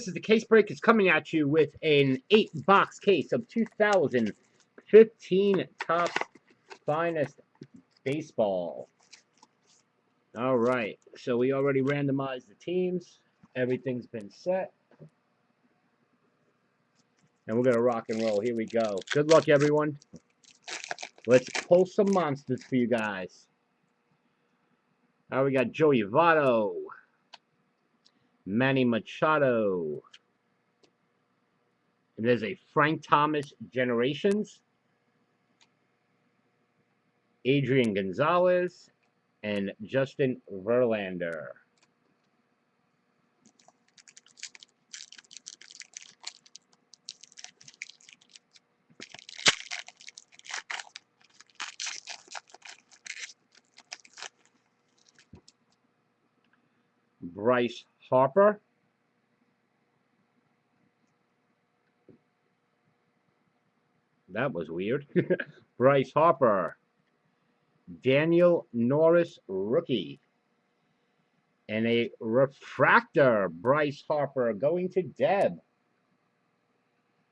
This is the case break. It's coming at you with an 8-box case of 2015 Topps Finest Baseball. All right, so we already randomized the teams. Everything's been set. And we're going to rock and roll. Here we go. Good luck, everyone. Let's pull some monsters for you guys. All right, we got Joey Votto, Manny Machado. And there's a Frank Thomas Generations, Adrian Gonzalez, and Justin Verlander. Bryce Harper. That was weird. Bryce Harper. Daniel Norris, rookie. And a refractor, Bryce Harper, going to Deb.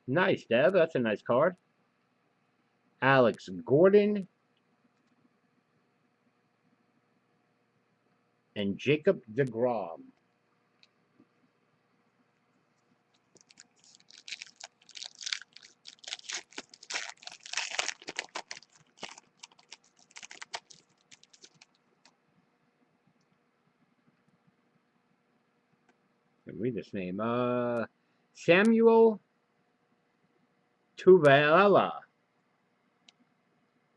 Nice, Deb. That's a nice card. Alex Gordon. And Jacob deGrom. Read this name. Samuel Tuvala.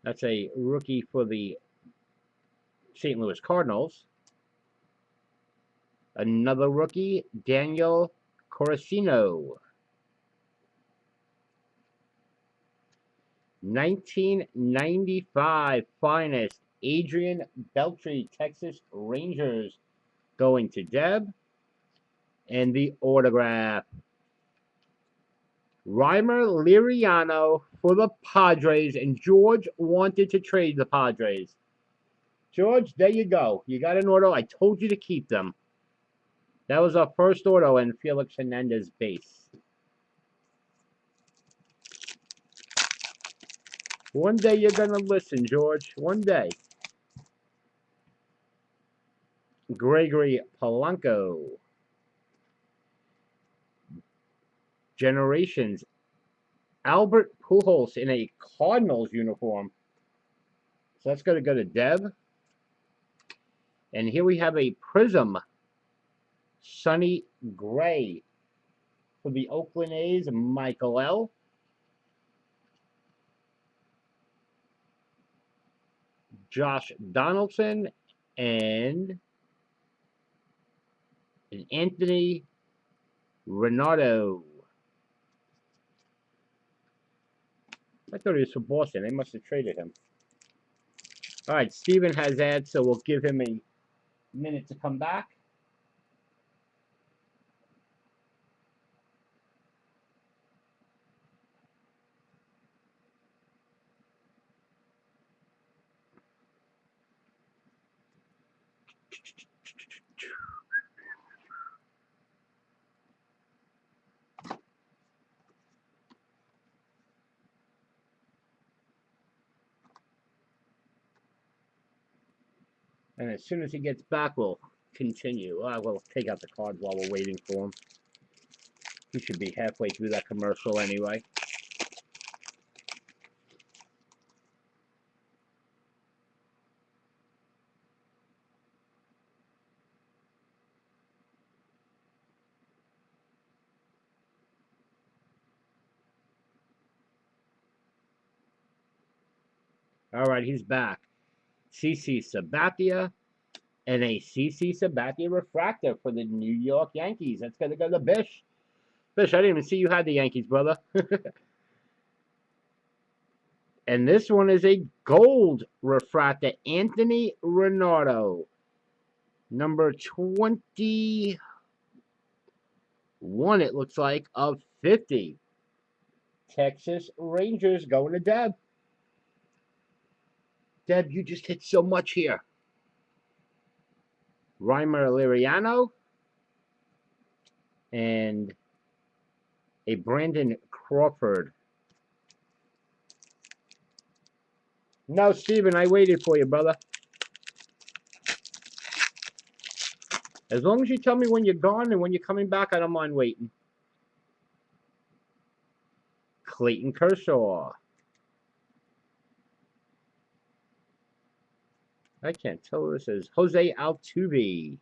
That's a rookie for the St. Louis Cardinals. Another rookie, Daniel Coruscino. 1995 Finest, Adrian Beltre, Texas Rangers, going to Deb. And the autograph, Reimer Liriano for the Padres, and George wanted to trade the Padres. George, there you go. You got an auto. I told you to keep them. That was our first auto, and Felix Hernandez base. One day you're going to listen, George. One day. Gregory Polanco. Generations. Albert Pujols in a Cardinals uniform. So that's going to go to Deb. And here we have a Prism. Sonny Gray for the Oakland A's, Michael L. Josh Donaldson and Anthony Renardo. I thought he was from Boston. They must have traded him. All right, Steven has ads, so we'll give him a minute to come back. And as soon as he gets back, we'll continue. We'll take out the cards while we're waiting for him. He should be halfway through that commercial anyway. All right, he's back. CC Sabathia and a CC Sabathia refractor for the New York Yankees. That's going to go to Bish. Bish, I didn't even see you had the Yankees, brother. And this one is a gold refractor, Anthony Renardo. Number 21, it looks like, of 50. Texas Rangers going to Deb. Deb, you just hit so much here. Reimer Liriano and a Brandon Crawford. No, Steven, I waited for you, brother. As long as you tell me when you're gone and when you're coming back, I don't mind waiting. Clayton Kershaw. I can't tell what this is. Jose Altuve.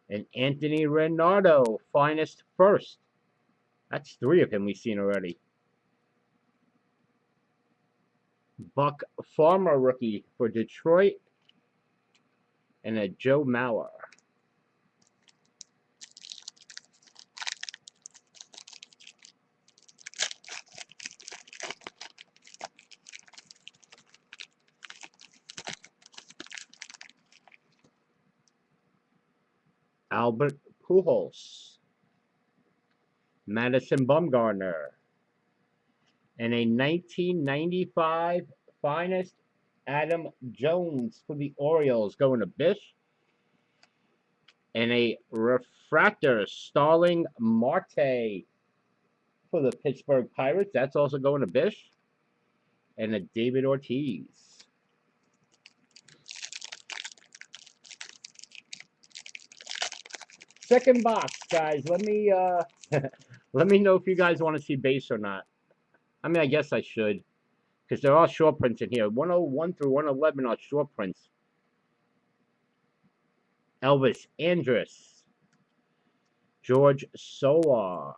And Anthony Renardo, finest first. That's 3 of him we've seen already. Buck Farmer rookie for Detroit. And a Joe Mauer. Albert Pujols. Madison Bumgarner. And a 1995 finest Adam Jones for the Orioles going to Bish. And a refractor Starling Marte for the Pittsburgh Pirates. That's also going to Bish. And a David Ortiz. Second box, guys. Let me let me know if you guys want to see base or not. I mean, I guess I should, because there are short prints in here. 101 through 111 are short prints. Elvis Andrus, George Solar,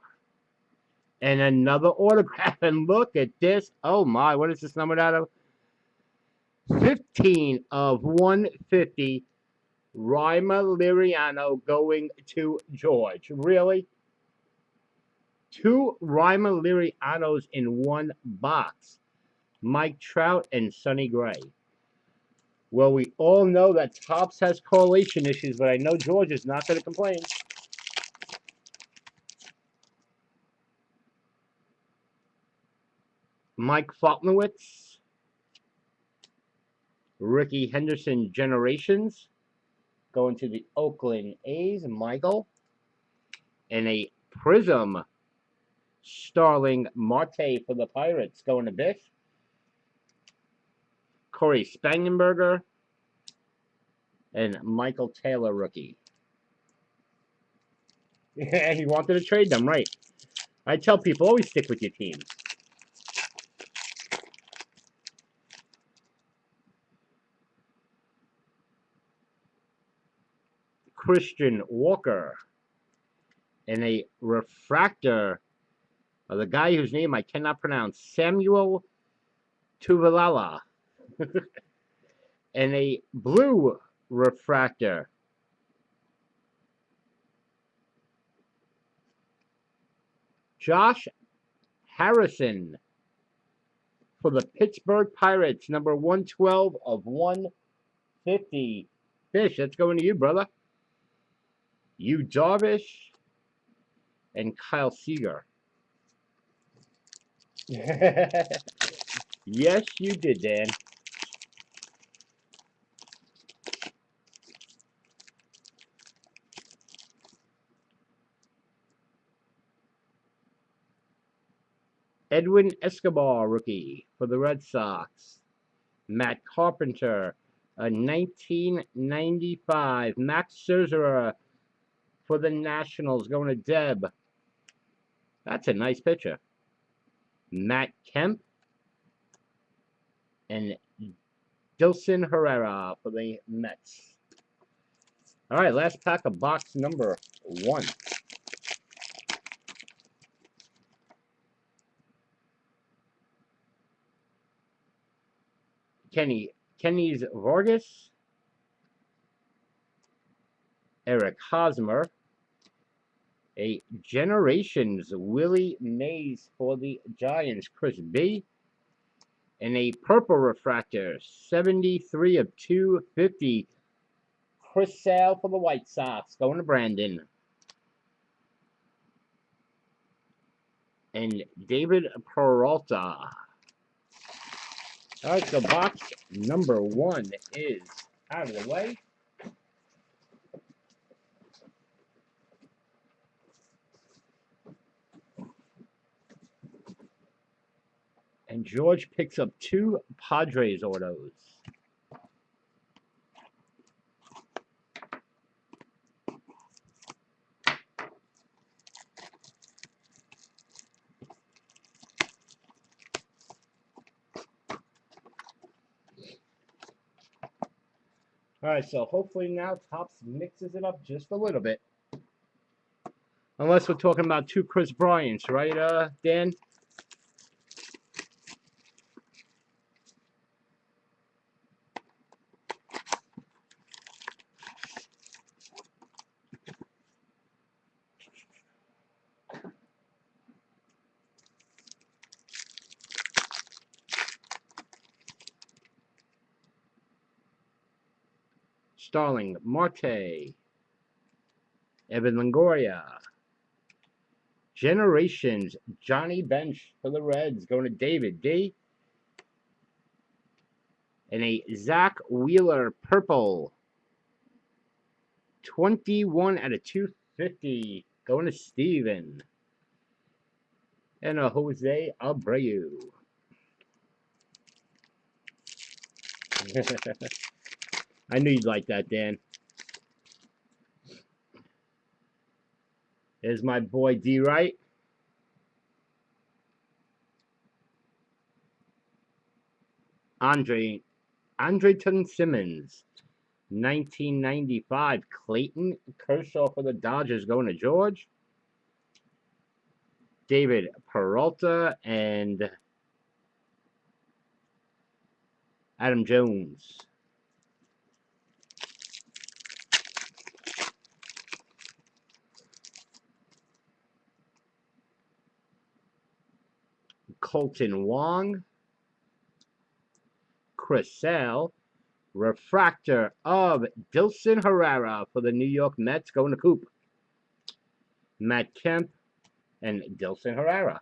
and another autograph. And look at this. Oh my, what is this numbered out of? 15 of 150. Ryma Liriano going to George. Really? 2 Ryma Lirianos in 1 box. Mike Trout and Sonny Gray. Well, we all know that Topps has correlation issues, but I know George is not going to complain. Mike Foltynewicz. Ricky Henderson Generations. Going to the Oakland A's, Michael. And a Prism Starling Marte for the Pirates, going to Biff. Corey Spangenberger. And Michael Taylor, rookie. And he wanted to trade them, right? I tell people, always stick with your teams. Christian Walker. And a refractor of the guy whose name I cannot pronounce, Samuel Tuvalala. And a blue refractor. Josh Harrison for the Pittsburgh Pirates, number 112 of 150. Fish, that's going to you, brother. You Darvish and Kyle Seager. Yes, you did, Dan. Edwin Escobar, rookie for the Red Sox. Matt Carpenter, a 1995. Max Scherzer for the Nationals, going to Deb. That's a nice picture. Matt Kemp and Dilson Herrera for the Mets. All right, last pack of box number 1. Kenny's Vargas, Eric Hosmer, a Generations Willie Mays for the Giants, Chris B, and a purple refractor, 73 of 250, Chris Sale for the White Sox, going to Brandon. And David Peralta. All right, so box number 1 is out of the way. And George picks up 2 Padres autos. Alright, so hopefully now Topps mixes it up just a little bit. Unless we're talking about 2 Chris Bryants, right, Dan? Starling Marte, Evan Longoria, Generations, Johnny Bench for the Reds, going to David D. And a Zach Wheeler purple, 21 out of 250, going to Steven. And a Jose Abreu. I knew you'd like that, Dan. There's my boy D. Wright. Andrelton Simmons, 1995. Clayton Kershaw for the Dodgers, going to George. David Peralta and Adam Jones. Colton Wong, Chris Sale, refractor of Dilson Herrera for the New York Mets, going to Coop. Matt Kemp and Dilson Herrera.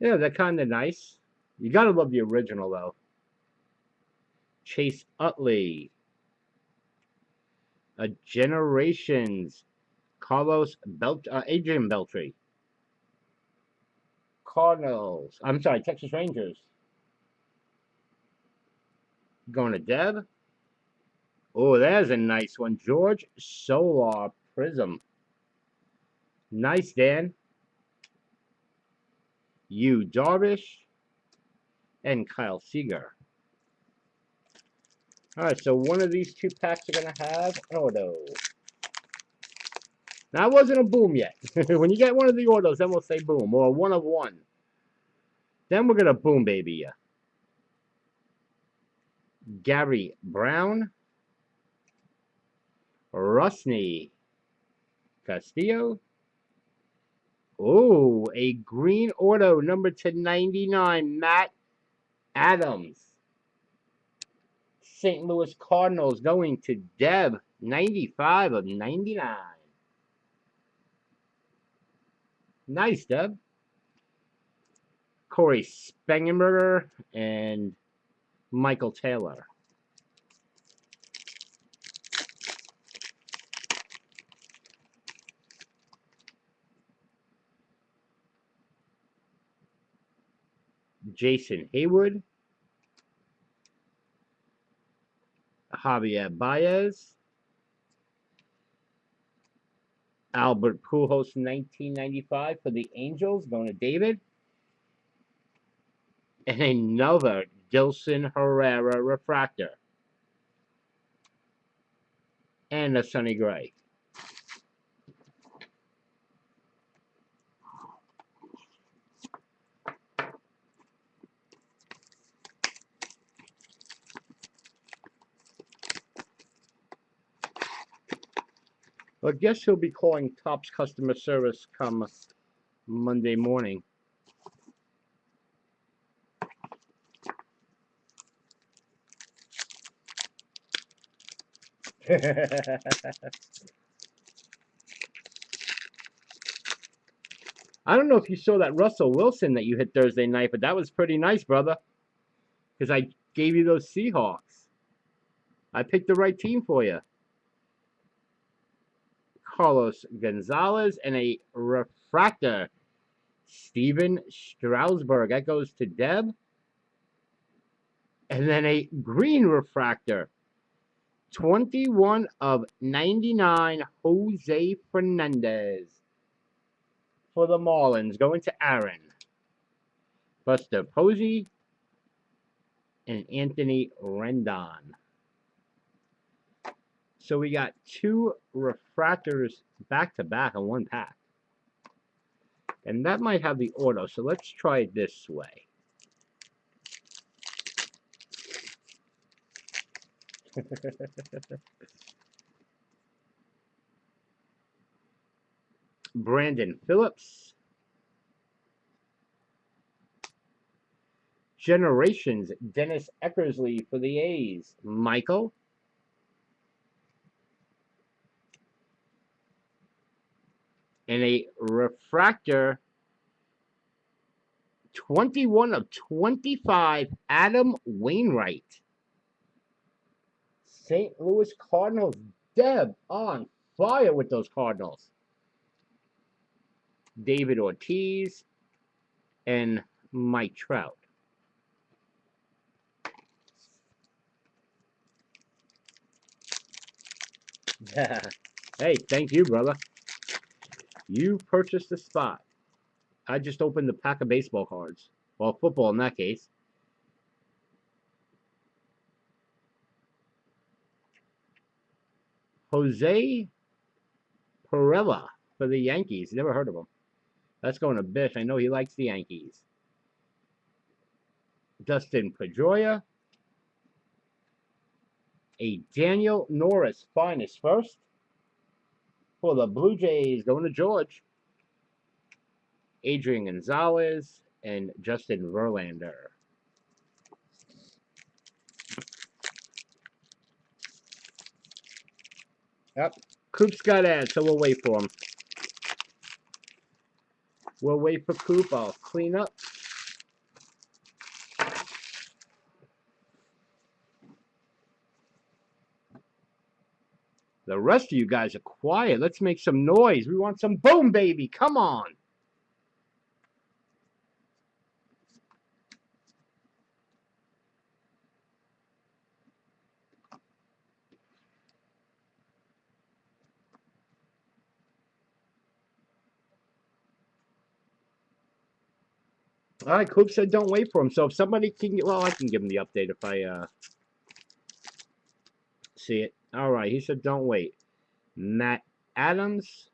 Yeah, they're kind of nice. You gotta love the original though. Chase Utley. Generations, Adrian Beltre. Texas Rangers. Going to Deb. Oh, there's a nice one. George Solar Prism. Nice, Dan. Yu Darvish and Kyle Seager. Alright, so one of these 2 packs are going to have an auto. That wasn't a boom yet. When you get one of the autos, then we'll say boom. Or 1 of 1. Then we're going to boom, baby. Gary Brown. Rusney Castillo. Oh, a green auto, number /99, Matt Adams. St. Louis Cardinals, going to Deb, 95 of 99. Nice, Deb. Corey Spangenberger and Michael Taylor. Jason Haywood. Javier Baez. Albert Pujols, 1995 for the Angels, going to David. And another Dilson Herrera refractor. And a Sonny Gray. Well, I guess he'll be calling Topps customer service come Monday morning. I don't know if you saw that Russell Wilson that you hit Thursday night, but that was pretty nice, brother. Because I gave you those Seahawks. I picked the right team for you. Carlos Gonzalez, and a refractor, Steven Strasburg. That goes to Deb. And then a green refractor, 21 of 99, Jose Fernandez for the Marlins, going to Aaron. Buster Posey and Anthony Rendon. So we got 2 refractors back-to-back on one pack. And that might have the auto, so let's try it this way. Brandon Phillips. Generations, Dennis Eckersley for the A's. Michael. And a refractor, 21 of 25, Adam Wainwright. St. Louis Cardinals. Deb on fire with those Cardinals. David Ortiz and Mike Trout. Hey, thank you, brother. You purchased the spot. I just opened the pack of baseball cards. Well, football in that case. Jose Perella for the Yankees. Never heard of him. That's going to Bish. I know he likes the Yankees. Dustin Pedroia. A Daniel Norris finest first for the Blue Jays, going to George. Adrian Gonzalez and Justin Verlander. Yep, Coop's got ads, so we'll wait for him. We'll wait for Coop. I'll clean up. The rest of you guys are quiet. Let's make some noise. We want some boom, baby. Come on. All right, Coop said don't wait for him. So if somebody can get, well, I can give him the update if I see it. All right, he said don't wait. Matt Adams.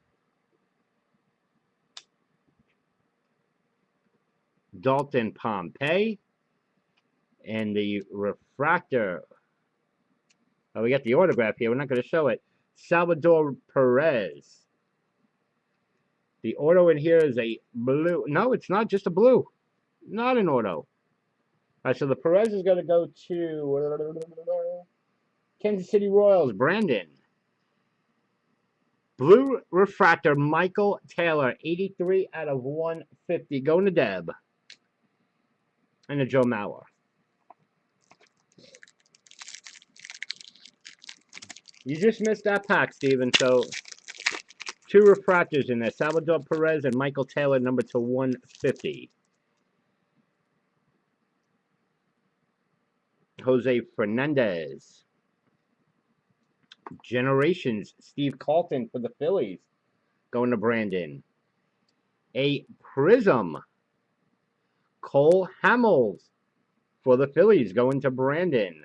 Dalton Pompey. And the refractor. Oh, we got the autograph here. We're not going to show it. Salvador Perez. The auto in here is a blue. No, it's not just a blue. Not an auto. All right, so the Perez is going to go to Kansas City Royals. Brandon. Blue refractor, Michael Taylor. 83 out of 150. Going to Deb. And a Joe Mauer. You just missed that pack, Steven. So, 2 refractors in there. Salvador Perez and Michael Taylor, number to 150. Jose Fernandez. Generations, Steve Carlton for the Phillies. Going to Brandon. A Prism. Cole Hamels for the Phillies. Going to Brandon.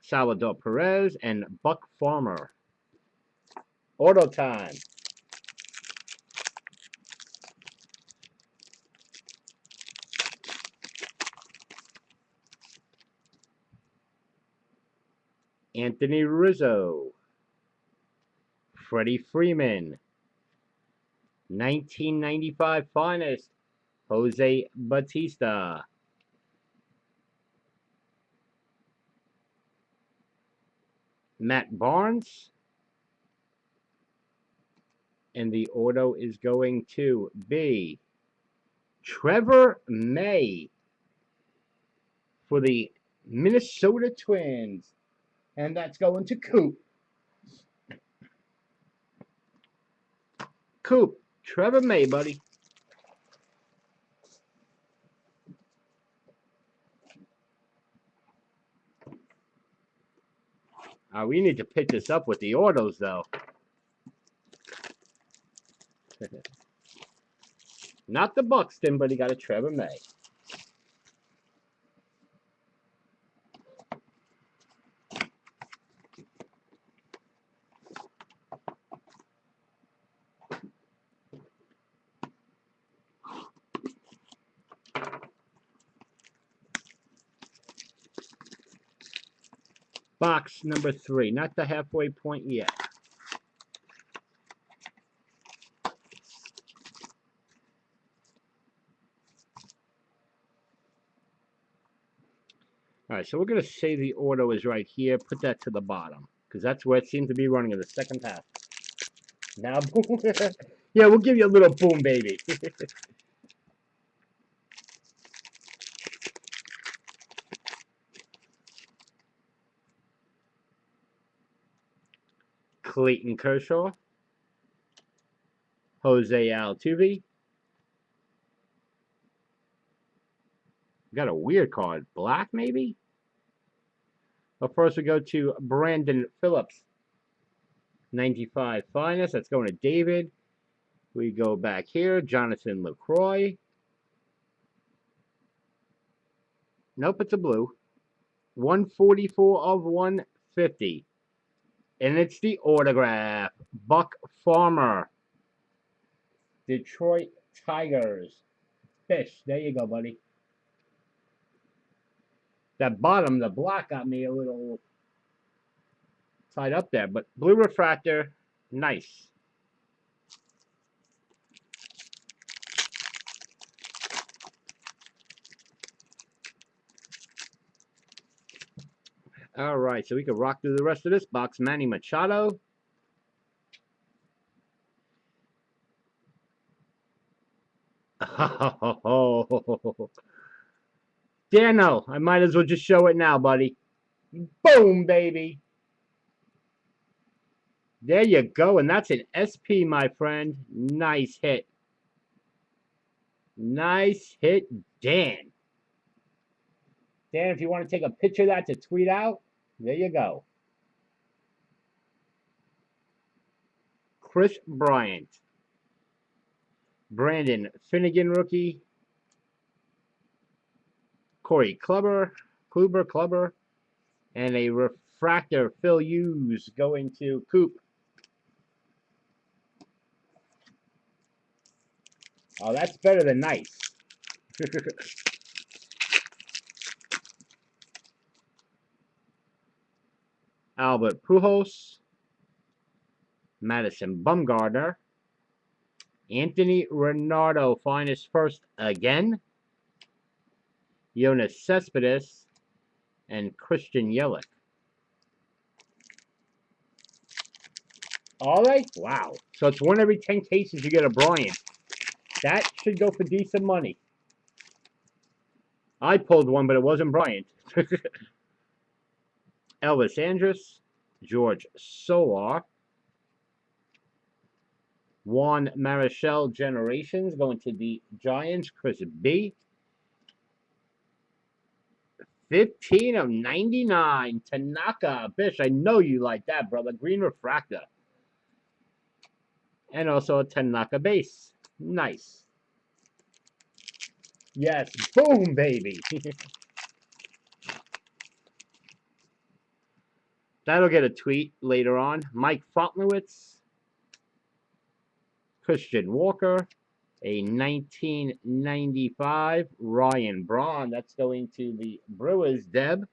Salvador Perez and Buck Farmer. Auto time. Anthony Rizzo. Freddie Freeman. 1995 finest, Jose Bautista. Matt Barnes. And the auto is going to be Trevor May for the Minnesota Twins. And that's going to Coop. Coop, Trevor May, buddy. We need to pick this up with the autos, though. Not the Buxton, but he got a Trevor May. Box number 3, not the halfway point yet. All right, so we're going to say the auto is right here. Put that to the bottom, because that's where it seems to be running in the second half. Now, boom. Yeah, we'll give you a little boom, baby. Clayton Kershaw. Jose Altuve. Got a weird card. Black, maybe? But first we go to Brandon Phillips. 95 finest. That's going to David. We go back here. Jonathan LaCroix. Nope, it's a blue. 144 of 150. And it's the autograph. Buck Farmer. Detroit Tigers. Fish. There you go, buddy. That bottom, the black, got me a little tied up there. But blue refractor, nice. All right, so we can rock through the rest of this box. Manny Machado. Oh, Dano, I might as well just show it now, buddy. Boom, baby. There you go, and that's an SP, my friend. Nice hit. Nice hit, Dan. Dan, if you want to take a picture of that to tweet out, there you go. Chris Bryant. Brandon Finnegan, rookie. Corey Kluber, and a refractor, Phil Hughes, going to Coop. Oh, that's better than nice. Albert Pujols, Madison Bumgarner, Anthony Renardo, finest first again, Jonas Cespedes, and Christian Yelich. All right, wow. So it's 1 every 10 cases you get a Bryant. That should go for decent money. I pulled one, but it wasn't Bryant. Elvis Andrus, George Solar, Juan Marichal Generations, going to the Giants, Chris B. 15 of 99, Tanaka. Bish, I know you like that, brother. Green refractor. And also a Tanaka base. Nice. Yes, boom, baby. That'll get a tweet later on. Mike Fontlowitz. Christian Walker. A 1995 Ryan Braun. That's going to the Brewers, Deb.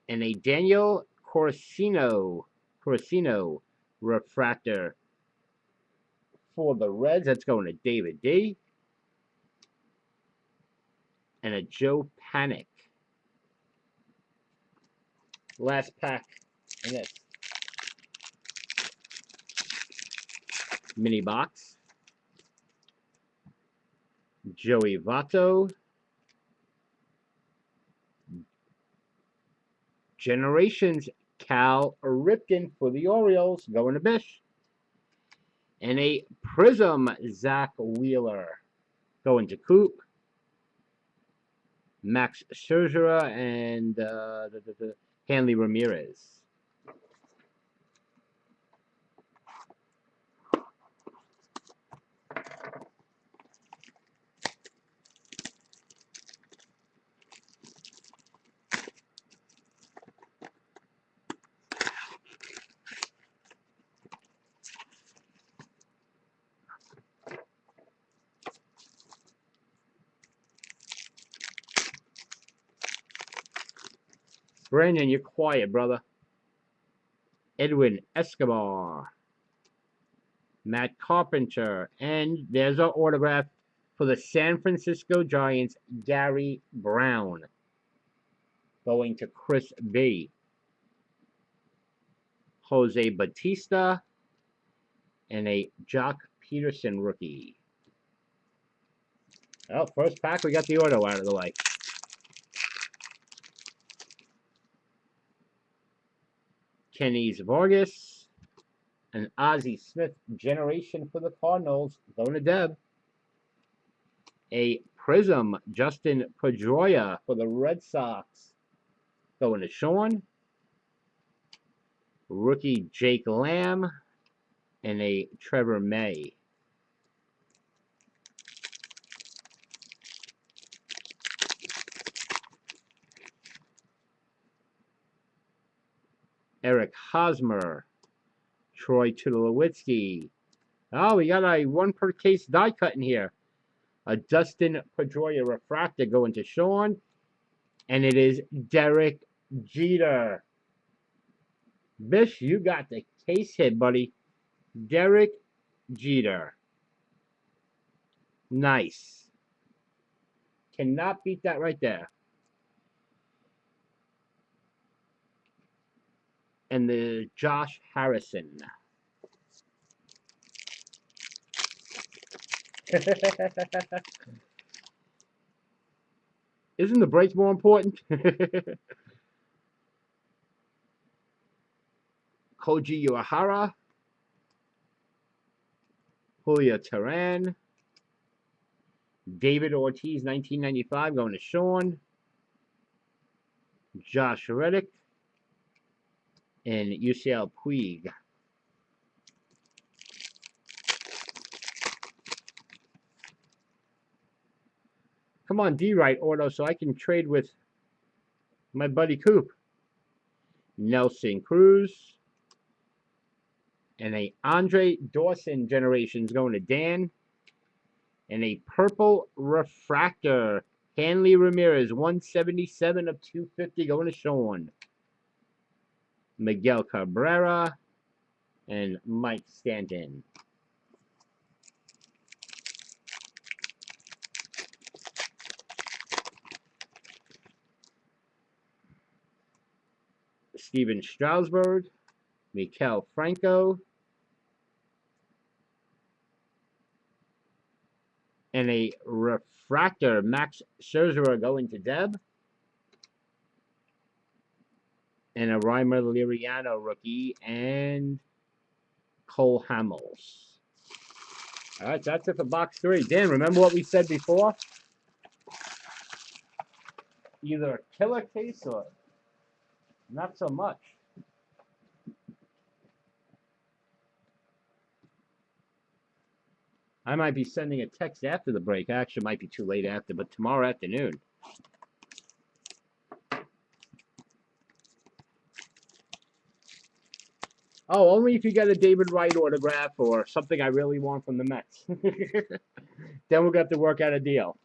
And a Daniel Corsino refractor for the Reds. That's going to David D. And a Joe Panic. Last pack in this mini box. Joey Votto. Generations Cal Ripken for the Orioles, going to Bish. And a Prism Zach Wheeler going to Coop. Max Scherzer and Hanley Ramirez. Brandon, you're quiet, brother. Edwin Escobar. Matt Carpenter. And there's our autograph for the San Francisco Giants, Gary Brown. Going to Chris B. Jose Batista. And a Jock Peterson rookie. Oh, first pack, we got the auto out of the way. Kenny's Vargas. An Ozzie Smith generation for the Cardinals. Going to Deb. A Prism Justin Pedroia for the Red Sox. Going to Sean. Rookie Jake Lamb. And a Trevor May. Eric Hosmer. Troy Tulowitzki. Oh, we got a one per case die cut in here. A Dustin Pedroia refractor going to Sean. And it is Derek Jeter. Bish, you got the case hit, buddy. Derek Jeter. Nice. Cannot beat that right there. And the Josh Harrison. Isn't the break more important? Koji Uehara. Julio Teheran. David Ortiz, 1995, going to Sean. Josh Reddick. And UCL Puig. Come on, D-Right auto, so I can trade with my buddy Coop. Nelson Cruz. And a Andre Dawson generations going to Dan. And a purple refractor. Hanley Ramirez, 177 of 250 going to Sean. Miguel Cabrera. And Mike Stanton. Steven Strasburg. Maikel Franco. And a refractor, Max Scherzer going to Deb. And a Reimer Liriano rookie. And Cole Hamels. All right, that's it for box 3. Dan, remember what we said before? Either a killer case or not so much. I might be sending a text after the break. Actually, it might be too late after, but tomorrow afternoon. Oh, only if you get a David Wright autograph or something I really want from the Mets. Then we'll have to work out a deal.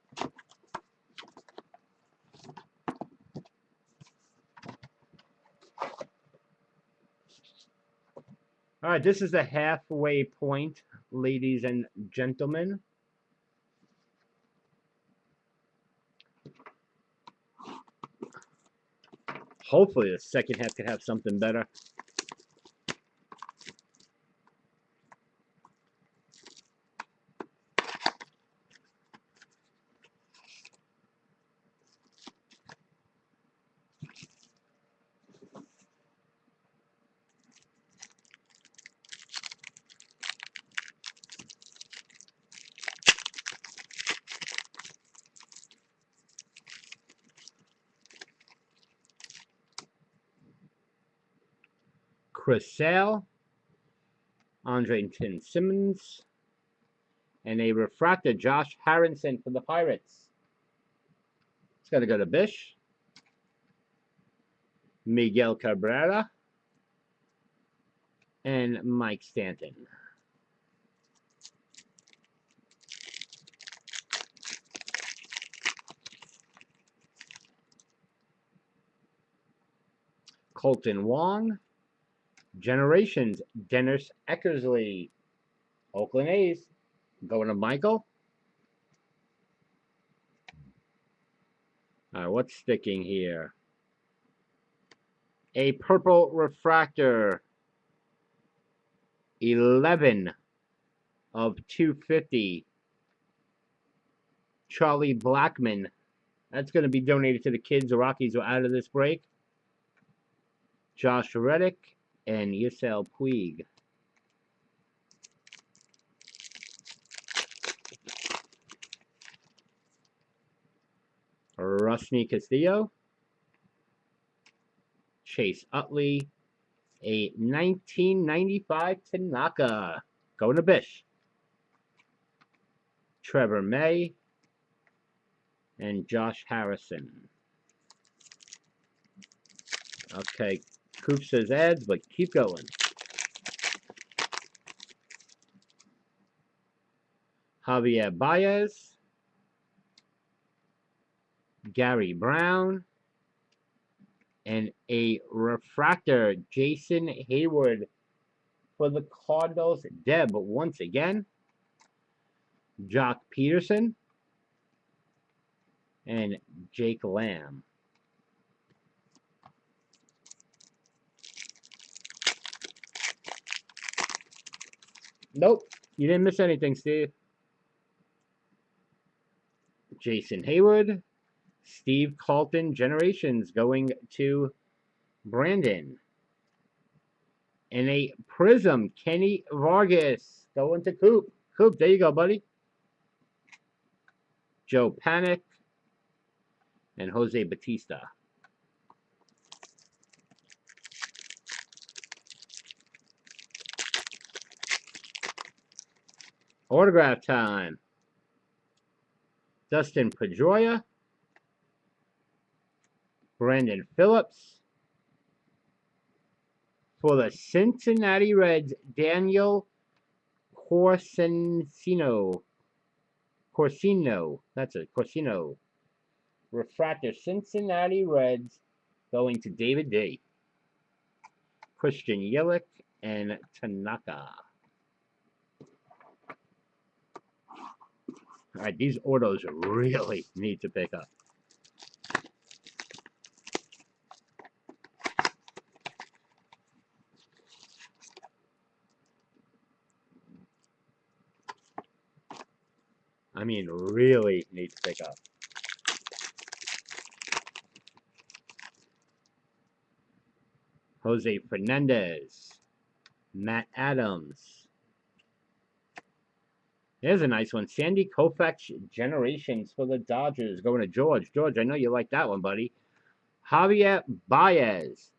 All right, this is the halfway point, ladies and gentlemen. Hopefully the second half could have something better. Chris Sale, Andre Simmons, and a refractor, Josh Harrison for the Pirates. It's going to go to Bish. Miguel Cabrera, and Mike Stanton. Colton Wong, Generations, Dennis Eckersley, Oakland A's, going to Michael. All right, what's sticking here? A purple refractor, 11 of 250. Charlie Blackmon. That's going to be donated to the kids. The Rockies are out of this break. Josh Reddick and Yusel Puig. Rusney Castillo. Chase Utley. A 1995 Tanaka. Going to Bish. Trevor May. And Josh Harrison. Okay. Coop says ads, but keep going. Javier Baez. Gary Brown. And a refractor, Jason Hayward for the Cardinals. Deb once again. Jock Peterson. And Jake Lamb. Nope, you didn't miss anything, Steve. Jason Hayward. Steve Carlton, Generations, going to Brandon. And a Prism, Kenny Vargas, going to Coop. Coop, there you go, buddy. Joe Panic. And Jose Batista. Autograph time. Dustin Pedroia. Brandon Phillips. For the Cincinnati Reds, Daniel Corsino. That's it, Corsino. Refractor, Cincinnati Reds, going to David D. Christian Yelich and Tanaka. All right, these autos really need to pick up. I mean, really need to pick up. Jose Fernandez. Matt Adams. There's a nice one. Sandy Koufax, Generations for the Dodgers. Going to George. George, I know you like that one, buddy. Javier Baez.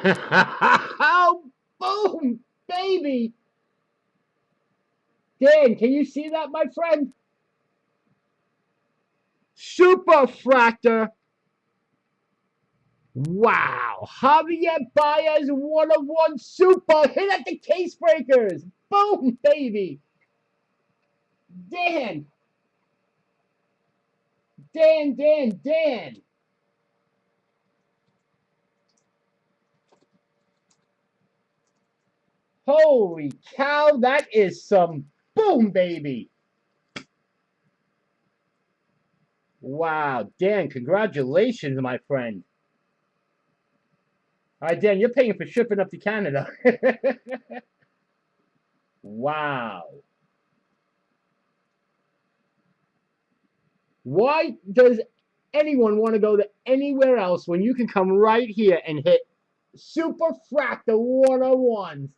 Oh, boom, baby. Dan, can you see that, my friend? Superfractor. Wow. Javier Baez, 1/1 super. Hit at the case breakers. Boom, baby. Dan. Holy cow, that is some boom, baby. Wow, Dan, congratulations, my friend. All right, Dan, you're paying for shipping up to Canada. Wow. Why does anyone want to go to anywhere else when you can come right here and hit Superfractor 101s?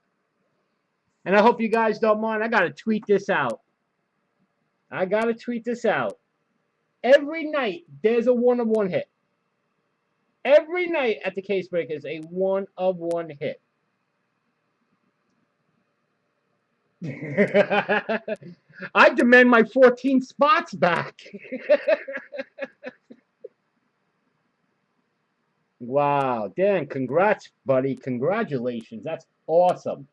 And I hope you guys don't mind. I got to tweet this out. Every night, there's a 1/1 hit. Every night at the Case Break is a 1 of 1 hit. I demand my 14 spots back. Wow, Dan, congrats, buddy. Congratulations. That's awesome.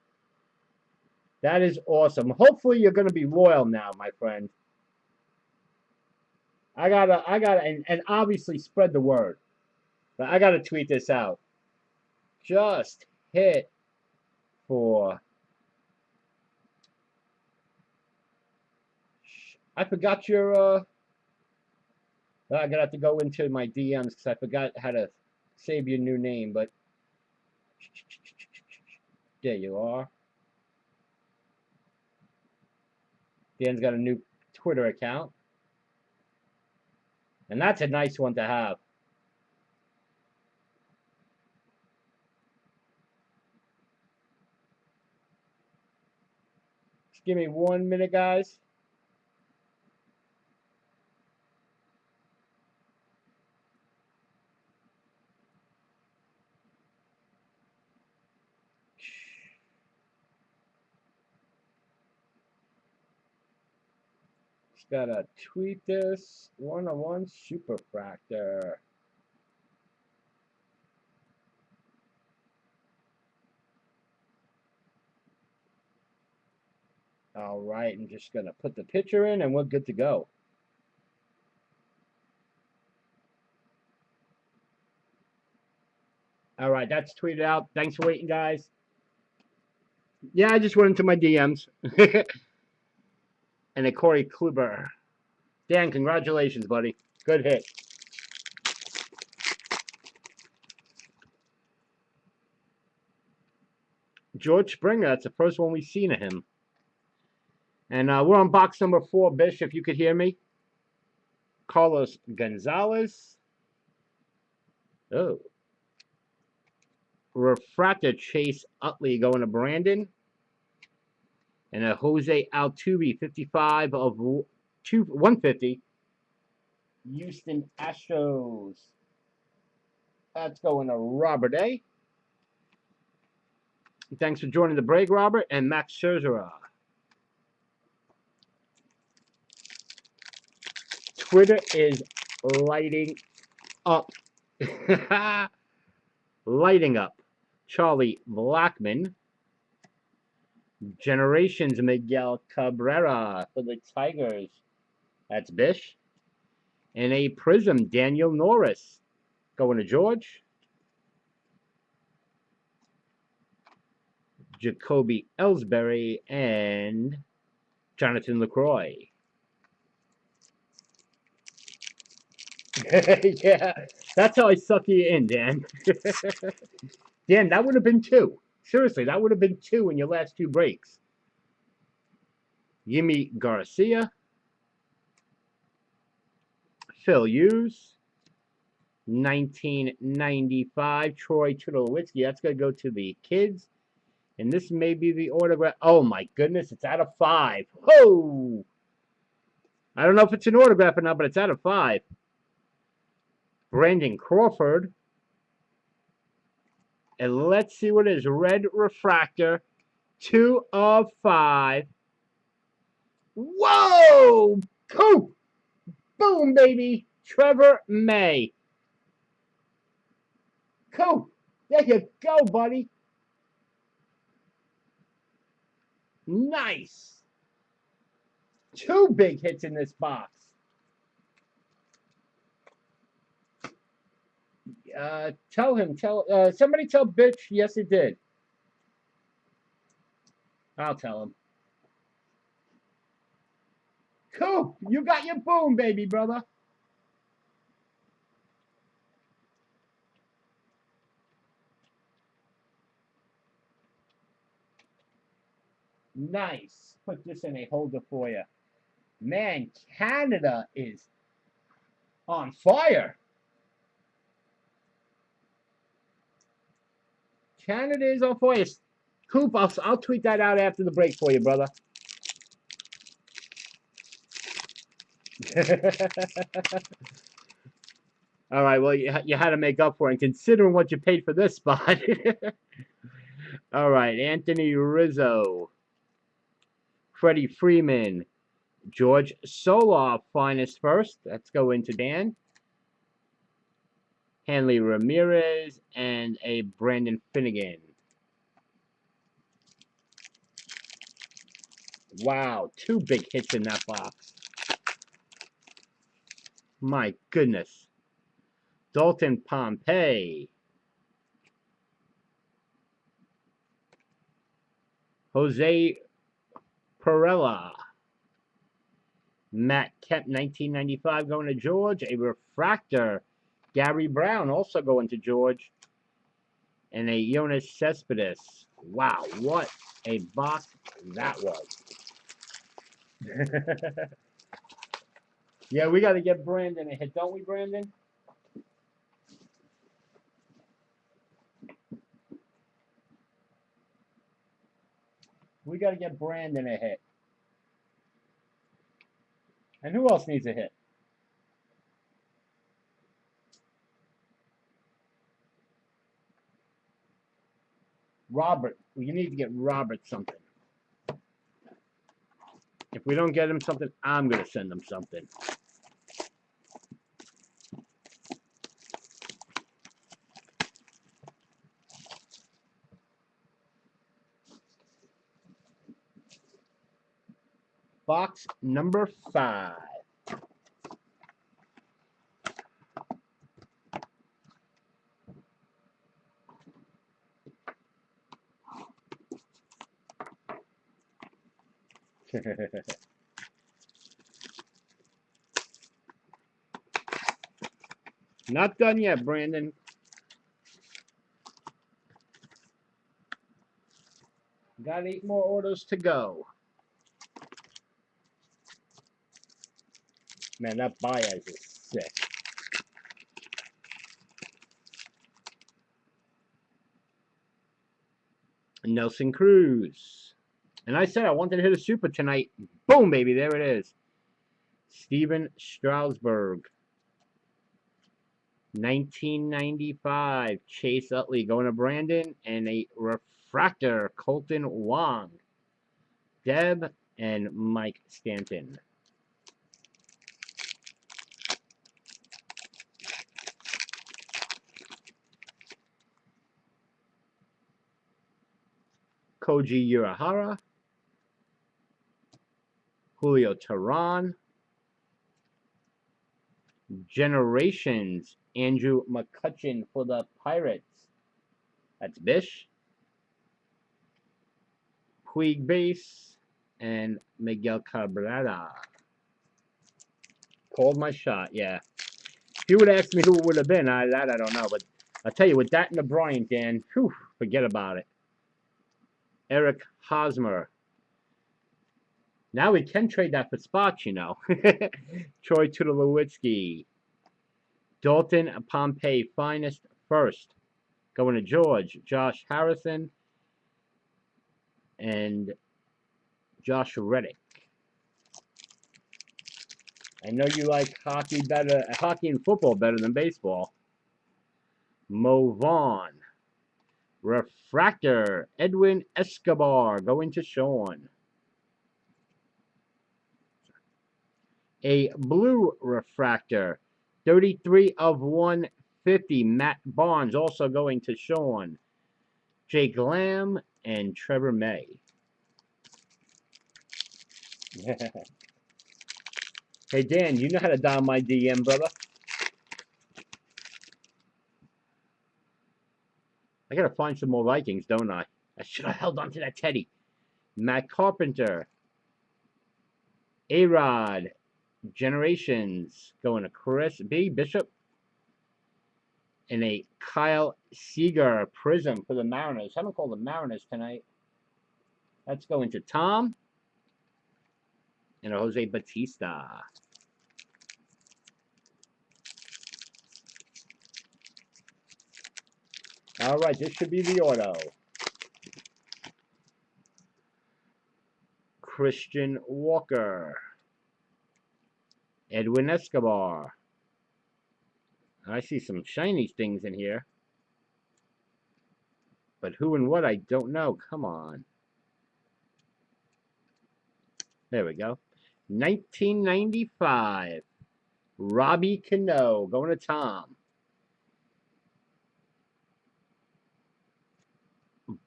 That is awesome. Hopefully you're gonna be loyal now, my friend. And obviously spread the word. But I gotta tweet this out. Just hit for. I forgot your. I'm gonna have to go into my DMs because I forgot how to save your new name. But there you are. Dan's got a new Twitter account, and that's a nice one to have. Just give me 1 minute, guys. Just gotta tweet this 101 Superfractor. All right, I'm just gonna put the picture in, and we're good to go. All right, that's tweeted out. Thanks for waiting, guys. Yeah, I just went into my DMs. And a Corey Kluber. Dan, congratulations, buddy. Good hit. George Springer, that's the first one we've seen of him. And we're on box number 4, Bish, if you could hear me. Carlos Gonzalez. Oh. Refractor Chase Utley going to Brandon. And a Jose Altuve, 55 of 150. Houston Astros. That's going to Robert A. Thanks for joining the break, Robert. And Max Scherzer. Twitter is lighting up. Lighting up. Charlie Blackman. Generations Miguel Cabrera for the Tigers. That's Bish. And a Prism Daniel Norris. Going to George. Jacoby Ellsbury and Jonathan LaCroix. Yeah, that's how I suck you in, Dan. Dan, that would have been 2. Seriously, that would have been 2 in your last 2 breaks. Yimi Garcia. Phil Hughes. 1995 Troy Tulowitzki. That's going to go to the kids. And this may be the autograph. Oh, my goodness. It's out of 5. Oh! I don't know if it's an autograph or not, but it's out of 5. Brandon Crawford. And let's see what it is. Red Refractor. 2 of 5. Whoa! Coop! Boom, baby! Trevor May. Coop! There you go, buddy. Nice. 2 big hits in this box. Somebody tell Bitch, yes it did. I'll tell him. Coop, you got your boom, baby, brother. Nice. Put this in a holder for you. Man, Canada is on fire. Canada is on fire. Coop, I'll tweet that out after the break for you, brother. All right, well, you had to make up for it, considering what you paid for this spot. All right, Anthony Rizzo, Freddie Freeman, George Soloff, finest first. Let's go into Dan. Hanley Ramirez, and a Brandon Finnegan. Wow, 2 big hits in that box. My goodness. Dalton Pompey. Jose Perella. Matt Kemp, 1995, going to George. A refractor. Gary Brown, also going to George. And a Jonas Cespedes. Wow, what a box that was. Yeah, we got to get Brandon a hit, don't we, Brandon? We got to get Brandon a hit. And who else needs a hit? Robert. We need to get Robert something. If we don't get him something, I'm going to send him something. Box number 5. Not done yet, Brandon. Got 8 more orders to go. Man, that Baez is sick. Nelson Cruz. And I said I wanted to hit a super tonight. Boom, baby. There it is. Steven Strasburg. 1995. Chase Utley going to Brandon. And a refractor. Colton Wong. Deb and Mike Stanton. Koji Urahara. Julio Teheran. Generations. Andrew McCutchen for the Pirates. That's Bish. Puig base. And Miguel Cabrera. Called my shot, yeah. If you would have asked me who it would have been, I don't know. But I'll tell you, with that and the Bryant, Dan, whew, forget about it. Eric Hosmer. Now we can trade that for spots, you know. Troy Tulowitzki. Dalton Pompey, finest first. Going to George. Josh Harrison. And Josh Reddick. I know you like hockey and football better than baseball. Mo Vaughn. Refractor. Edwin Escobar, going to Sean. A blue refractor. 33 of 150. Matt Barnes, also going to Sean. Jake Lamb and Trevor May. Hey, Dan, you know how to dial my DM, brother? I gotta find some more Vikings, don't I? I should have held on to that Teddy. Matt Carpenter. A-Rod. Generations. Going to Chris B. Bishop. And a Kyle Seager Prism for the Mariners. Haven't called the Mariners tonight. That's going to Tom. And a Jose Batista. All right, this should be the auto. Christian Walker. Edwin Escobar. I see some shiny things in here. But who and what, I don't know. Come on. There we go. 1995. Robbie Cano. Going to Tom.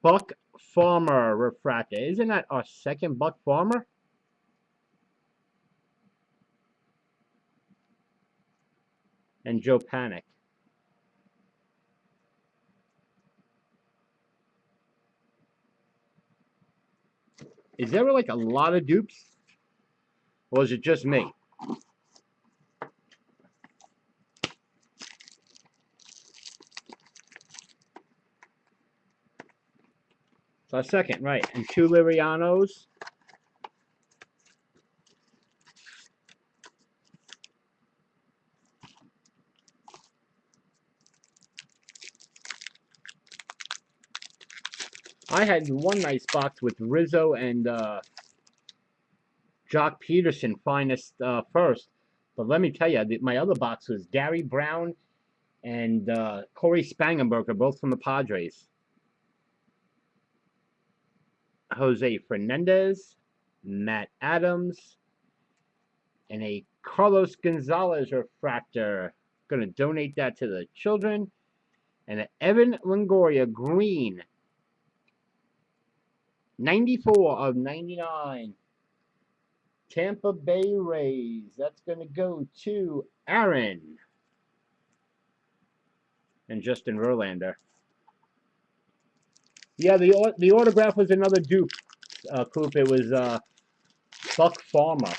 Buck Farmer refractor. Isn't that our second Buck Farmer? And Joe Panic. Is there like a lot of dupes? Or is it just me? So a second, right. And 2 Lirianos. I had one nice box with Rizzo and Jock Peterson finest first. But let me tell you, my other box was Gary Brown and Corey Spangenberger, both from the Padres. Jose Fernandez, Matt Adams, and a Carlos Gonzalez refractor. Going to donate that to the children. And an Evan Longoria green. 94 of 99. Tampa Bay Rays. That's going to go to Aaron. And Justin Verlander. Yeah, the autograph was another dupe, Coop. It was Buck Farmer.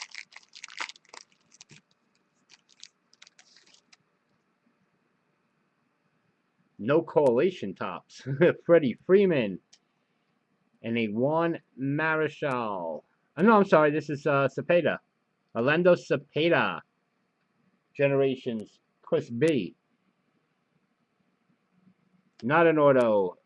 No correlation tops. Freddie Freeman. And a Juan Marichal. Oh, no, I'm sorry. This is Cepeda. Orlando Cepeda. Generations. Chris B. Not an auto.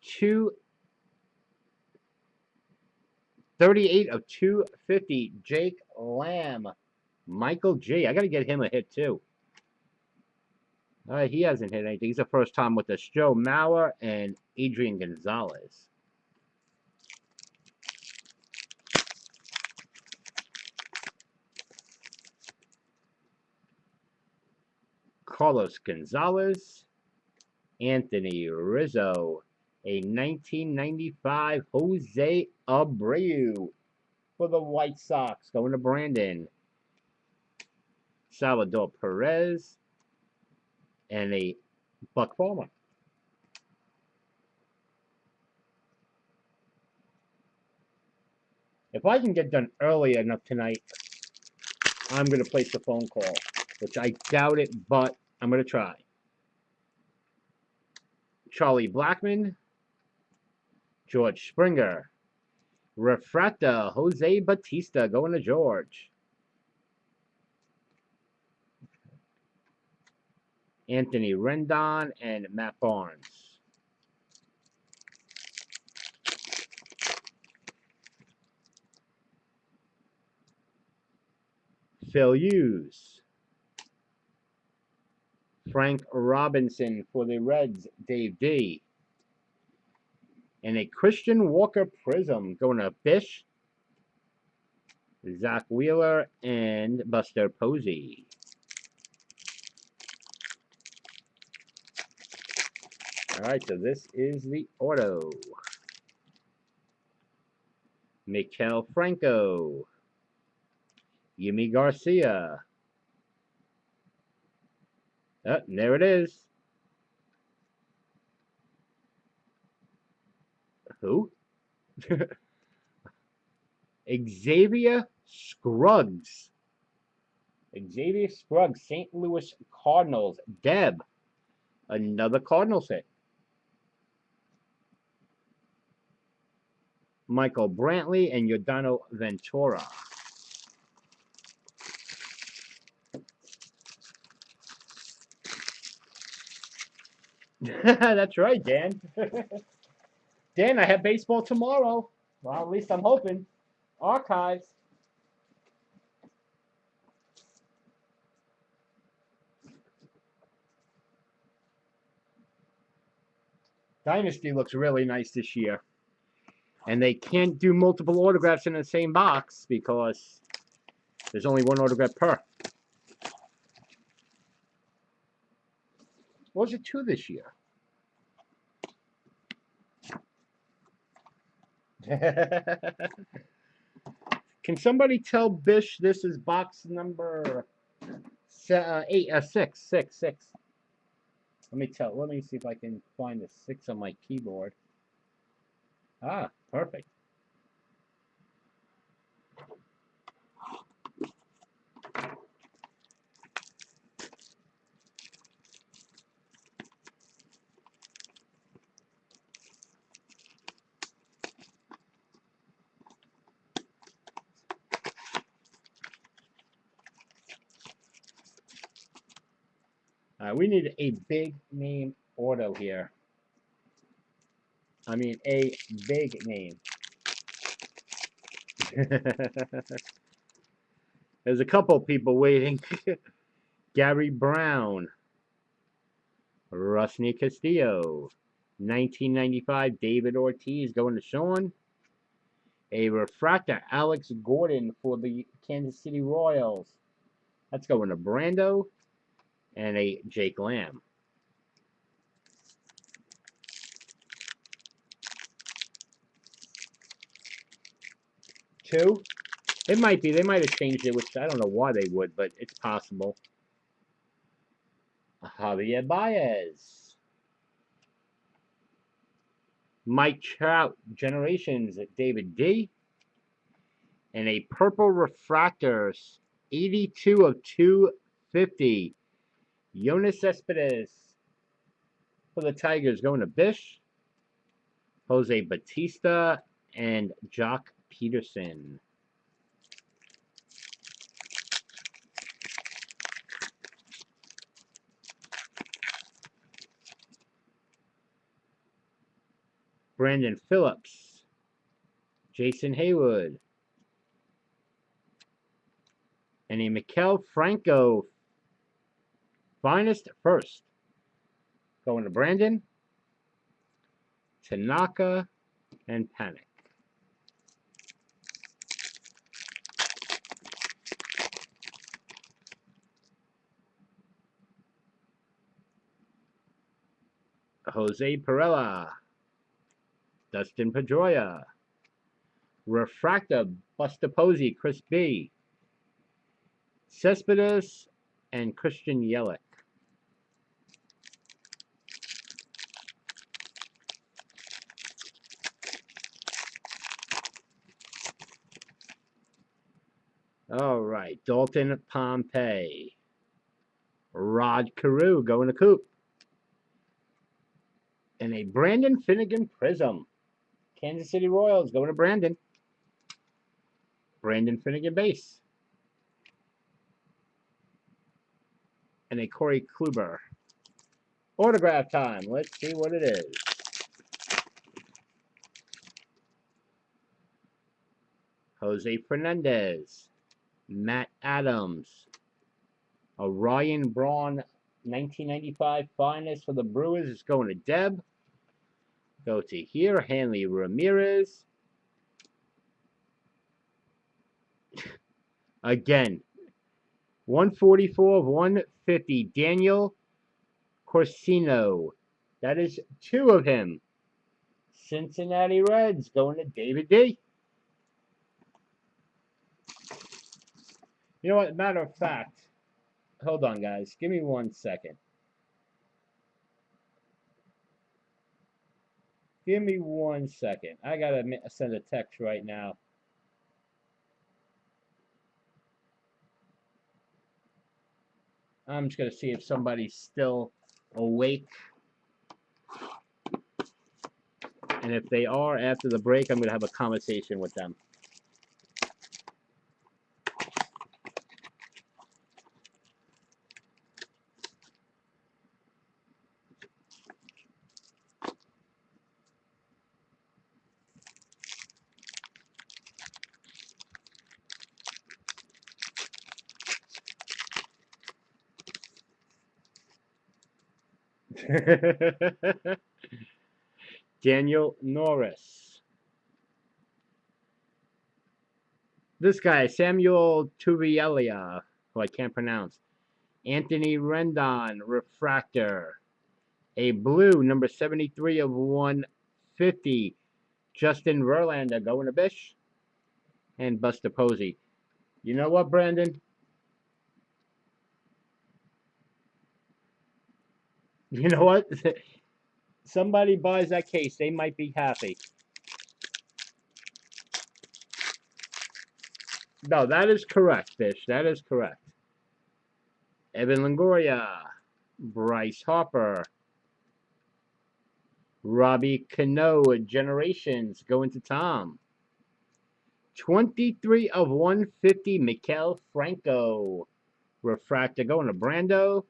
238 of 250. Jake Lamb. Michael G. I got to get him a hit, too. He hasn't hit anything. He's the first time with us. Joe Mauer and Adrian Gonzalez. Carlos Gonzalez. Anthony Rizzo. A 1995 Jose Abreu for the White Sox. Going to Brandon. Salvador Perez. And a Buck Farmer. If I can get done early enough tonight, I'm going to place the phone call, which I doubt it, but I'm going to try. Charlie Blackmon, George Springer, Refractor, Jose Batista going to George. Anthony Rendon and Matt Barnes. Phil Hughes. Frank Robinson for the Reds, Dave D. And a Christian Walker Prism going to Fish, Zach Wheeler, and Buster Posey. All right, so this is the auto. Maikel Franco. Yimi Garcia. There it is. Who? Xavier Scruggs. Xavier Scruggs, St. Louis Cardinals. Deb. Another Cardinals hit. Michael Brantley and Yordano Ventura. That's right, Dan. Dan, I have baseball tomorrow. Well, at least I'm hoping. Archives. Dynasty looks really nice this year. And they can't do multiple autographs in the same box because there's only one autograph per. What was it 2 this year? Can somebody tell Bish this is box number 6? Let me see if I can find the 6 on my keyboard. Ah, perfect. We need a big name auto here. I mean, a big name. There's a couple people waiting. Gary Brown. Rusney Castillo. 1995, David Ortiz going to Sean. A refractor, Alex Gordon for the Kansas City Royals. That's going to Brando. And a Jake Lamb. Two? It might be. They might have changed it, which I don't know why they would, but it's possible. Javier Baez. Mike Trout, Generations, David D. And a purple refractors, 82 of 250. Yoenis Cespedes for the Tigers going to Bish. Jose Batista and Jock Peterson. Brandon Phillips. Jason Haywood. And a Maikel Franco finest first. Going to Brandon, Tanaka, and Panic. Jose Perella. Dustin Pedroia. Refractor, Buster Posey, Chris B. Cespedes and Christian Yelich. All right, Dalton Pompey. Rod Carew going to Coop. And a Brandon Finnegan Prism. Kansas City Royals going to Brandon. Brandon Finnegan base. And a Corey Kluber. Autograph time. Let's see what it is. Jose Fernandez. Matt Adams. A Ryan Braun 1995 finest for the Brewers is going to Deb. Go to here. Hanley Ramirez. Again. 144 of 150. Daniel Corsino. That is 2 of him. Cincinnati Reds going to David D. You know what? Matter of fact, hold on, guys. Give me 1 second. Give me 1 second. I gotta send a text right now. I'm just gonna see if somebody's still awake. And if they are after the break, I'm gonna have a conversation with them. Daniel Norris. This guy, Samuel Tuvielia, who I can't pronounce. Anthony Rendon, refractor. A blue, number 73 of 150. Justin Verlander, going to Bish. And Buster Posey. You know what, Brandon? You know what? Somebody buys that case, they might be happy. No, that is correct, Bish. That is correct. Evan Longoria. Bryce Harper. Robbie Cano, Generations, going to Tom. 23 of 150, Maikel Franco. Refractor going to Brando.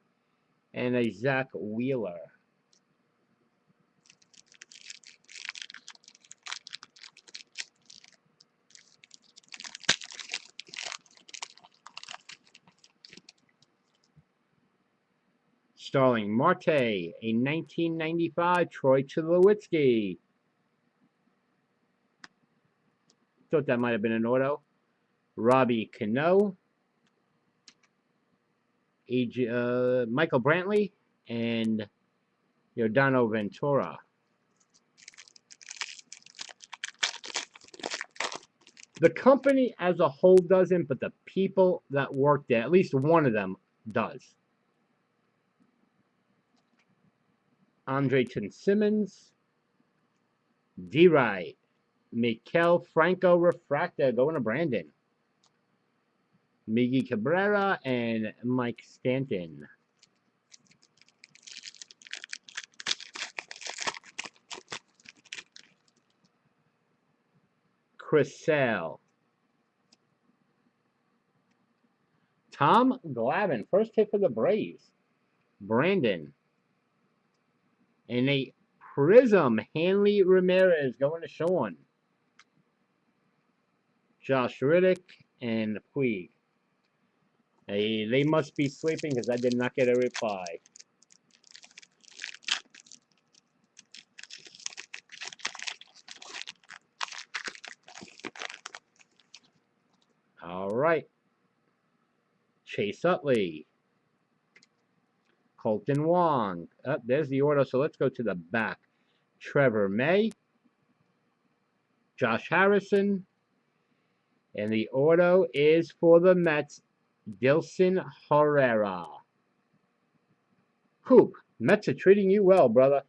And a Zach Wheeler. Starling Marte, a 1995 Troy Tulowitzki. Thought that might have been an auto. Robbie Cano. Michael Brantley. And Yordano Ventura. The company as a whole doesn't, but the people that work there, at least one of them, does. Andrelton Simmons. D-Wright. Maikel Franco refractor going to Brandon. Miggy Cabrera and Mike Stanton. Chris Sale. Tom Glavine, first hit for the Braves. Brandon. And a Prism, Hanley Ramirez going to Sean. Josh Riddick and Puig. Hey, they must be sleeping because I did not get a reply. All right. Chase Utley. Colton Wong. Oh, there's the order, so let's go to the back. Trevor May. Josh Harrison. And the auto is for the Mets, Dilson Herrera. Coop, Mets are treating you well, brother.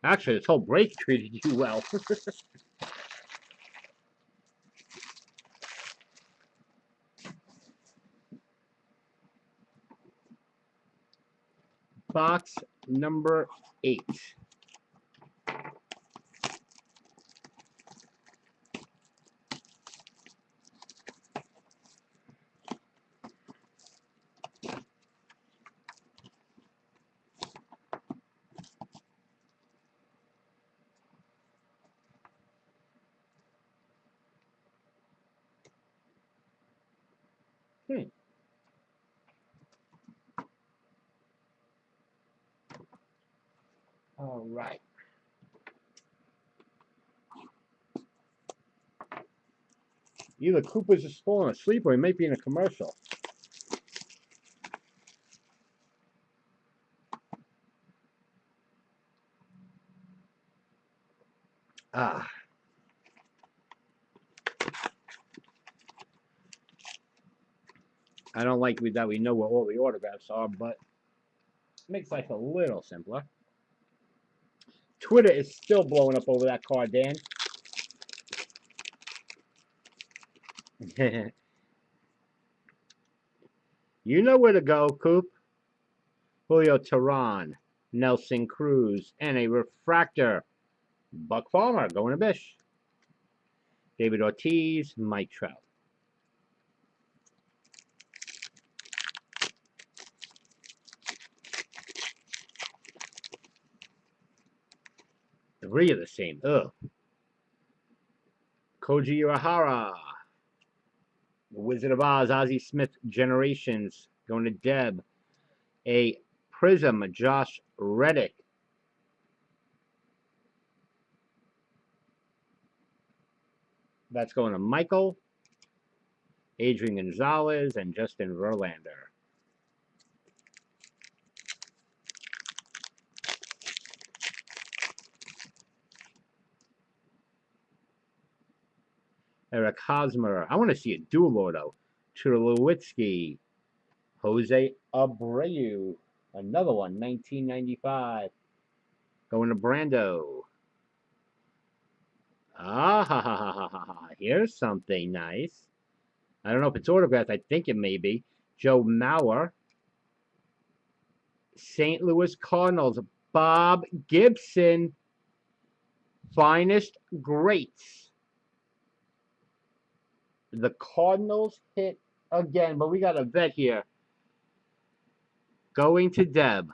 Actually, this whole break treated you well. Box number 8. All right. Either Cooper's just falling asleep or he might be in a commercial. Ah. I don't like that we know where all the autographs are, but it makes life a little simpler. Twitter is still blowing up over that card, Dan. You know where to go, Coop. Julio Teheran, Nelson Cruz, and a refractor. Buck Farmer going to Bish. David Ortiz, Mike Trout. Three of the same. Ugh. Koji Uehara. Wizard of Oz, Ozzie Smith, Generations, going to Deb. A Prism, Josh Reddick. That's going to Michael, Adrian Gonzalez, and Justin Verlander. Eric Hosmer. I want to see a dual auto. Tulowitzki. Jose Abreu. Another one, 1995. Going to Brando. Ah, here's something nice. I don't know if it's autographed. I think it may be. Joe Mauer. St. Louis Cardinals. Bob Gibson. Finest greats. The Cardinals hit again, but we got a vet here. Going to Deb.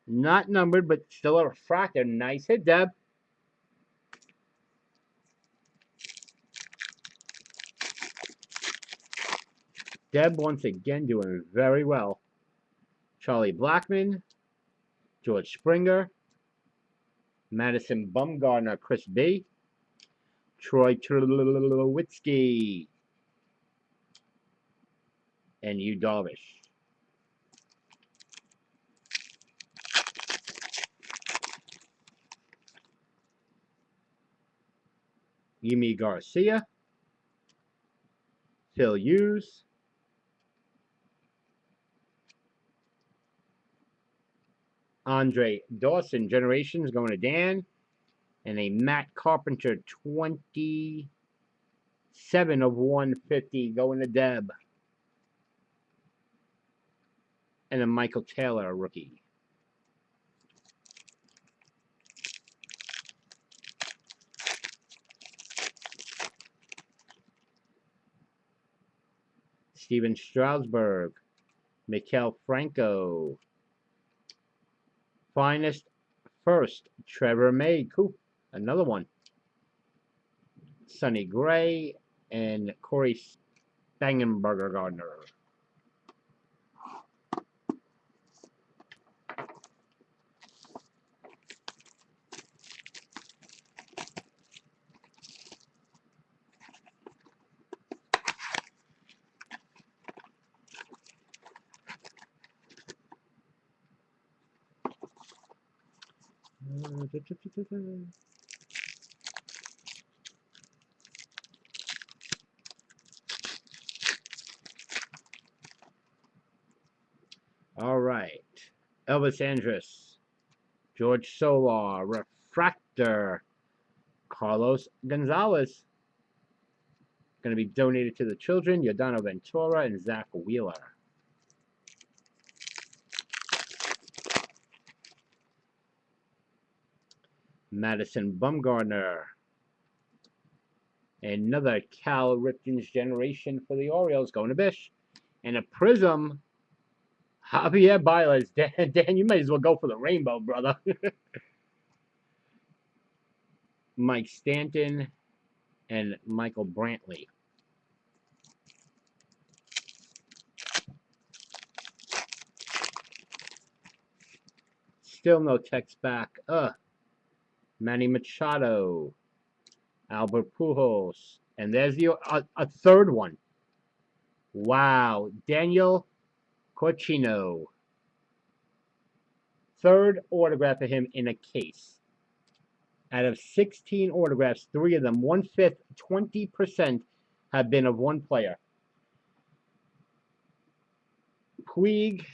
Not numbered, but still a refractor. Nice hit, Deb. Deb once again doing very well. Charlie Blackmon, George Springer, Madison Bumgarner, Chris B, Troy Tulowitzki, and Yu Darvish. Yimi Garcia, Phil Hughes, Andre Dawson, Generations, going to Dan, and a Matt Carpenter, 27 of 150, going to Deb, and a Michael Taylor, rookie. Steven Strasburg, Maikel Franco, Finest First, Trevor May, cool, another one. Sonny Gray and Corey Spangenberger Gardner. All right. Elvis Andrus, George Solar, Refractor, Carlos Gonzalez. Going to be donated to the children, Yordano Ventura and Zach Wheeler. Madison Bumgarner. Another Cal Ripken's generation for the Orioles, going to Bish. And a Prism, Javier Baez. Dan, you might as well go for the rainbow, brother. Mike Stanton and Michael Brantley. Still no text back. Manny Machado, Albert Pujols, and there's the a third one. Wow, Daniel Cochino. Third autograph of him in a case. Out of 16 autographs, 3 of them, 1/5, 20%, have been of one player. Puig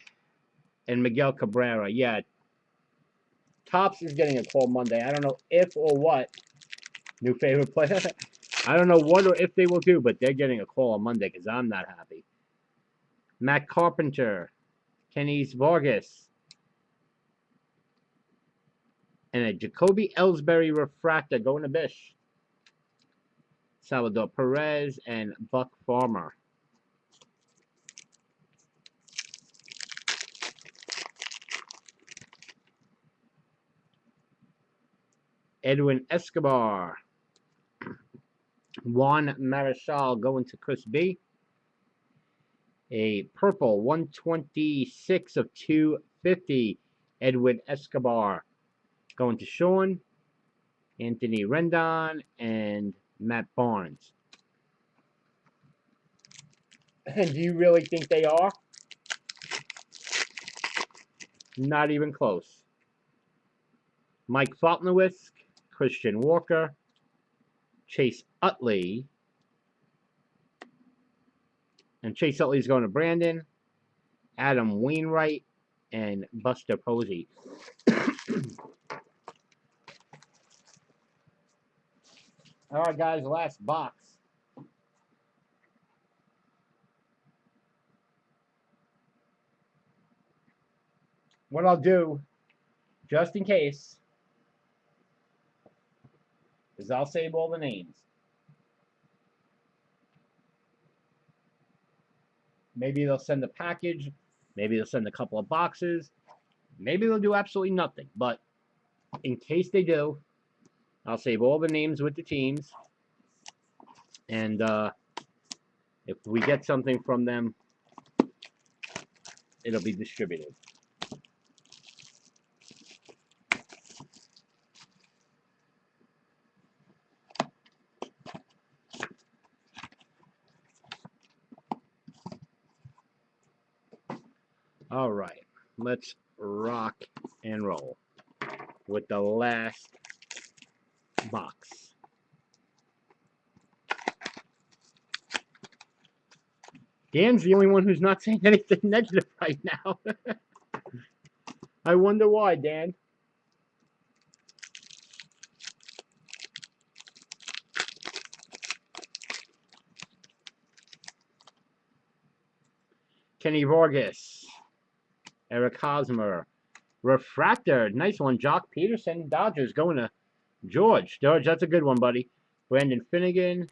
and Miguel Cabrera. Yeah, Topps is getting a call Monday. I don't know if or what. New favorite player. I don't know what or if they will do, but they're getting a call on Monday because I'm not happy. Matt Carpenter, Kenny Vargas, and a Jacoby Ellsbury refractor going to Bish. Salvador Perez and Buck Farmer. Edwin Escobar. Juan Marichal going to Chris B. A purple 126 of 250. Edwin Escobar going to Sean. Anthony Rendon and Matt Barnes. And do you really think they are? Not even close. Mike Foltnowitz, Christian Walker, Chase Utley. And Chase Utley's going to Brandon, Adam Wainwright, and Buster Posey. All right, guys, last box. What I'll do, just in case, is I'll save all the names. Maybe they'll send a package. Maybe they'll send a couple of boxes. Maybe they'll do absolutely nothing. But in case they do, I'll save all the names with the teams. And if we get something from them, it'll be distributed. All right, let's rock and roll with the last box. Dan's the only one who's not saying anything negative right now. I wonder why, Dan. Kenny Vargas, Eric Hosmer, Refractor, nice one. Jock Peterson, Dodgers, going to George. George, that's a good one, buddy. Brandon Finnegan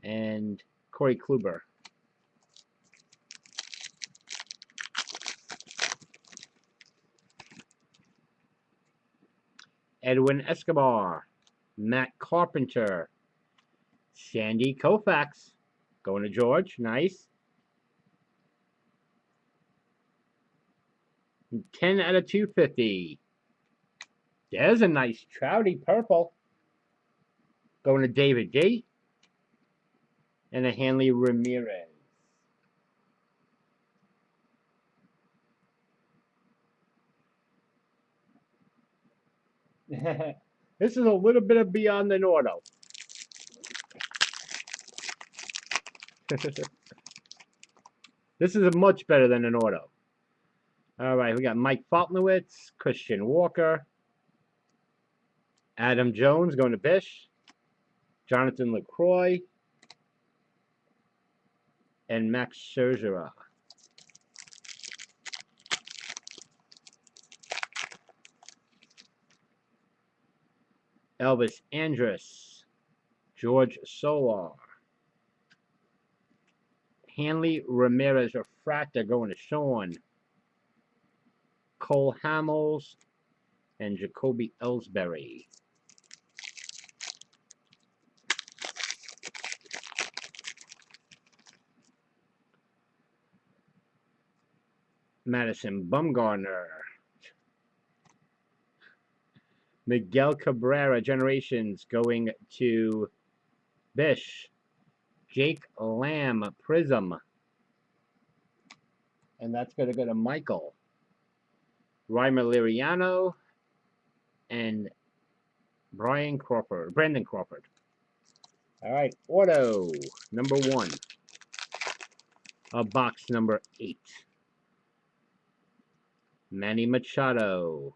and Corey Kluber. Edwin Escobar, Matt Carpenter, Sandy Koufax, going to George, nice. 10 out of 250. There's a nice Trouty purple. Going to David D. And a Hanley Ramirez. This is a little bit of beyond an auto. This is much better than an auto. All right, we got Mike Foltnowitz, Christian Walker, Adam Jones going to Bish, Jonathan LaCroix, and Max Scherzer. Elvis Andrus, George Solar, Hanley Ramirez Refractor going to Sean, Cole Hamels, and Jacoby Ellsbury. Madison Bumgarner, Miguel Cabrera Generations going to Bish, Jake Lamb Prism, and that's going to go to Michael. Reimer Liriano and Brandon Crawford. All right, auto number 1 of box number 8. Manny Machado,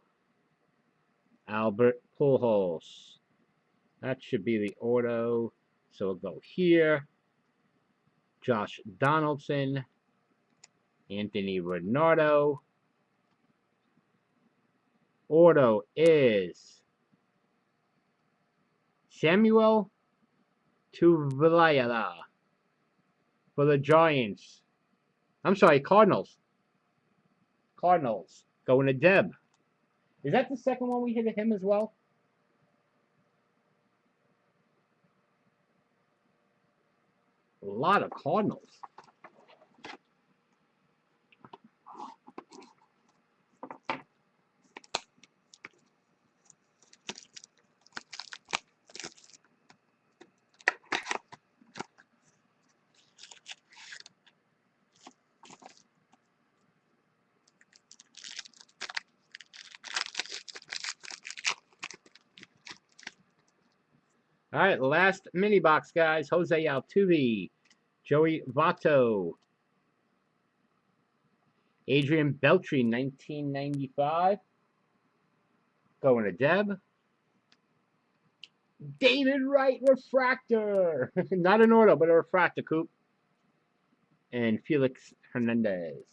Albert Pujols. That should be the auto. So we'll go here. Josh Donaldson, Anthony Renardo. Auto is Samuel Tuvilayala for the Giants. I'm sorry, Cardinals. Cardinals going to Deb. Is that the second one we hit at him as well? A lot of Cardinals. All right, last mini box, guys. Jose Altuve, Joey Votto, Adrian Beltre, 1995. Going to Deb. David Wright refractor. Not an auto, but a refractor, Coop. And Felix Hernandez.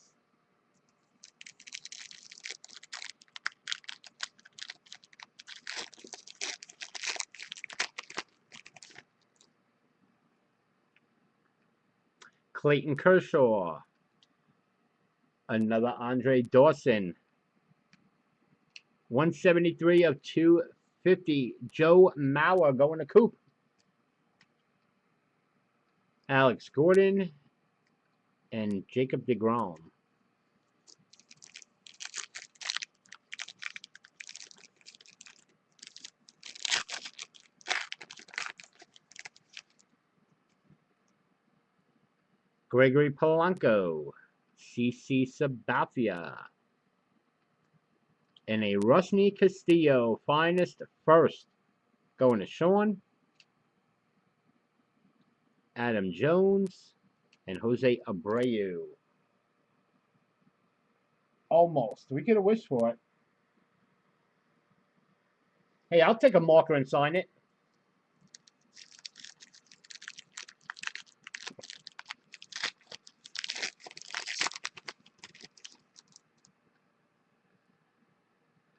Clayton Kershaw. Another Andre Dawson. 173 of 250. Joe Mauer going to Coop. Alex Gordon and Jacob deGrom. Gregory Polanco, CC Sabathia, and a Rusney Castillo finest first going to Sean, Adam Jones, and Jose Abreu. Almost. We could have wished for it. Hey, I'll take a marker and sign it.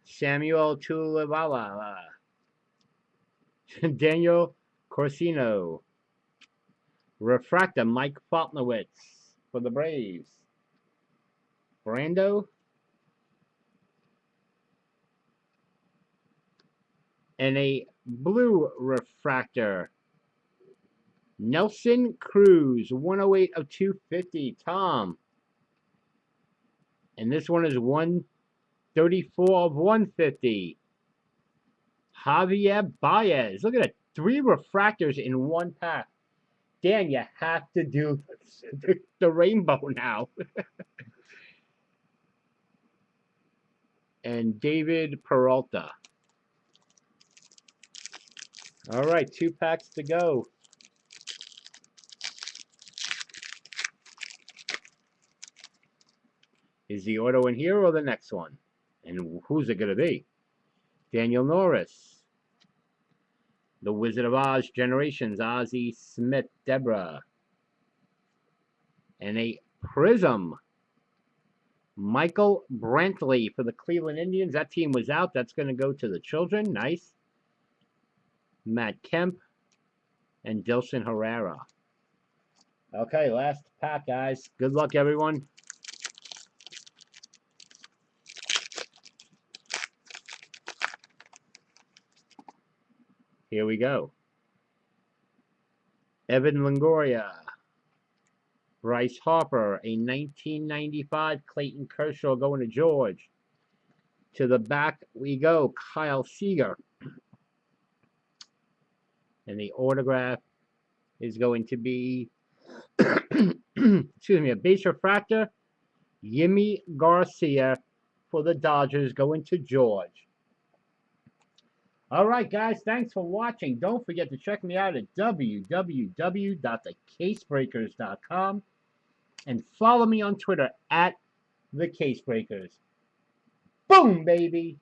Samuel Tulivala, Daniel Corsino, Refractor Mike Foltnowitz for the Braves, Brando, and a blue refractor, Nelson Cruz, 108 of 250, Tom. And this one is 134 of 150. Javier Baez. Look at that. 3 refractors in one pack. Dan, you have to do the rainbow now. And David Peralta. All right, 2 packs to go. Is the auto in here or the next one? And who's it going to be? Daniel Norris. The Wizard of Oz Generations, Ozzie Smith, Deborah. And a Prism, Michael Brantley for the Cleveland Indians. That team was out. That's going to go to the children. Nice. Matt Kemp and Dilson Herrera. Okay, last pack, guys. Good luck, everyone. Here we go. Evan Longoria. Bryce Harper, a 1995 Clayton Kershaw going to George. To the back we go, Kyle Seager. And the autograph is going to be, excuse me, a base refractor, Yimi Garcia for the Dodgers going to George. All right, guys, thanks for watching. Don't forget to check me out at www.thecasebreakers.com and follow me on Twitter at @thecasebreakers. Boom, baby!